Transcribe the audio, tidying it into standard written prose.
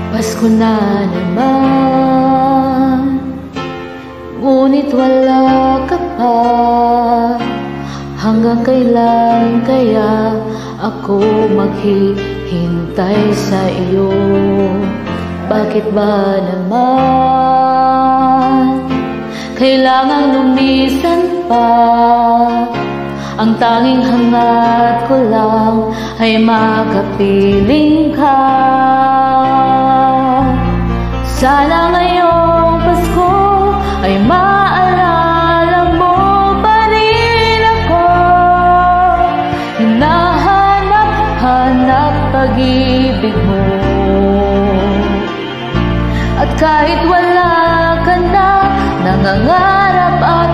Pasko na naman, ngunit wala ka pa. Hanggang kailan kaya ako maghihintay sa iyo? Bakit ba naman kailangang lumisan pa? Ang tanging hangat ko lang ay makapiling ka. Sana ngayong Pasko ay maalala mo pa rin ako. Hinahanap-hanap pag-ibig mo. At kahit wala ka na, nangangarap at